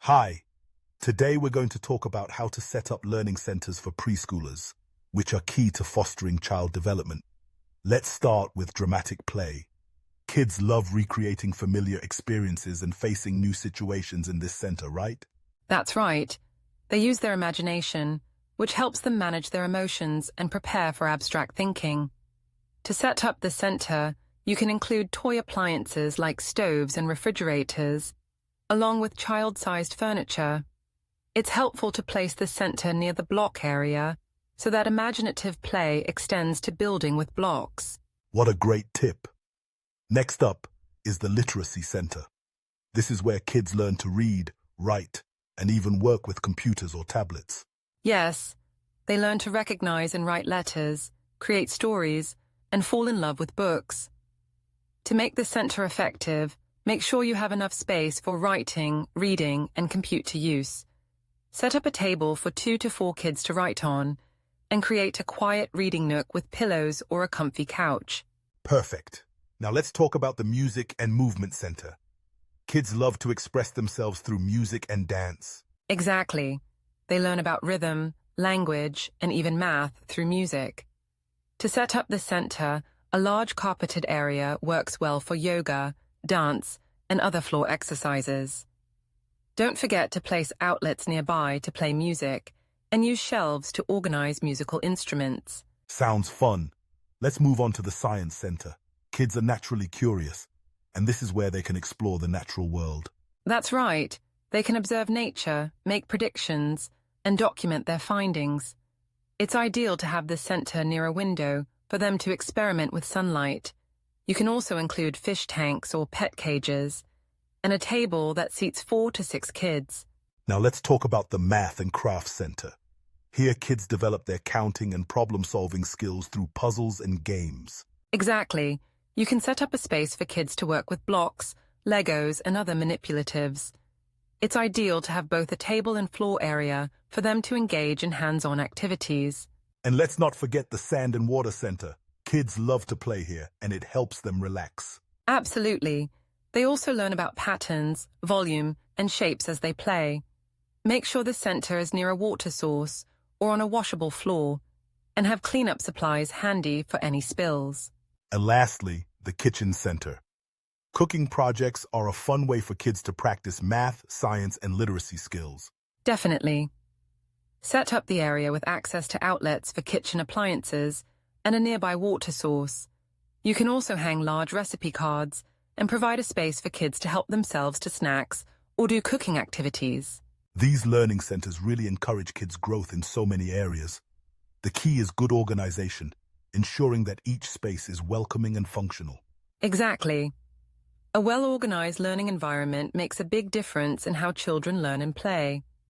Hi, today we're going to talk about how to set up learning centers for preschoolers, which are key to fostering child development. Let's start with dramatic play. Kids love recreating familiar experiences and facing new situations in this center, right? That's right. They use their imagination, which helps them manage their emotions and prepare for abstract thinking. To set up the center, you can include toy appliances like stoves and refrigerators, along with child-sized furniture. It's helpful to place the center near the block area so that imaginative play extends to building with blocks. What a great tip! Next up is the literacy center. This is where kids learn to read, write, and even work with computers or tablets. Yes, they learn to recognize and write letters, create stories, and fall in love with books. To make the center effective, make sure you have enough space for writing, reading, and computer use. Set up a table for 2 to 4 kids to write on, and create a quiet reading nook with pillows or a comfy couch. Perfect. Now let's talk about the music and movement center. Kids love to express themselves through music and dance. Exactly. They learn about rhythm, language, and even math through music. To set up the center, a large carpeted area works well for yoga, dance, and other floor exercises. Don't forget to place outlets nearby to play music, and use shelves to organize musical instruments. Sounds fun. Let's move on to the science center. Kids are naturally curious, and this is where they can explore the natural world. That's right. They can observe nature, make predictions, and document their findings. It's ideal to have the center near a window for them to experiment with sunlight. You can also include fish tanks or pet cages, and a table that seats 4 to 6 kids. Now let's talk about the math and crafts center. Here kids develop their counting and problem-solving skills through puzzles and games. Exactly. You can set up a space for kids to work with blocks, Legos, and other manipulatives. It's ideal to have both a table and floor area for them to engage in hands-on activities. And let's not forget the sand and water center. Kids love to play here, and it helps them relax. Absolutely. They also learn about patterns, volume, and shapes as they play. Make sure the center is near a water source or on a washable floor, and have cleanup supplies handy for any spills. And lastly, the kitchen center. Cooking projects are a fun way for kids to practice math, science, and literacy skills. Definitely. Set up the area with access to outlets for kitchen appliances and a nearby water source. You can also hang large recipe cards and provide a space for kids to help themselves to snacks or do cooking activities. These learning centers really encourage kids' growth in so many areas. The key is good organization, ensuring that each space is welcoming and functional. Exactly. A well-organized learning environment makes a big difference in how children learn and play.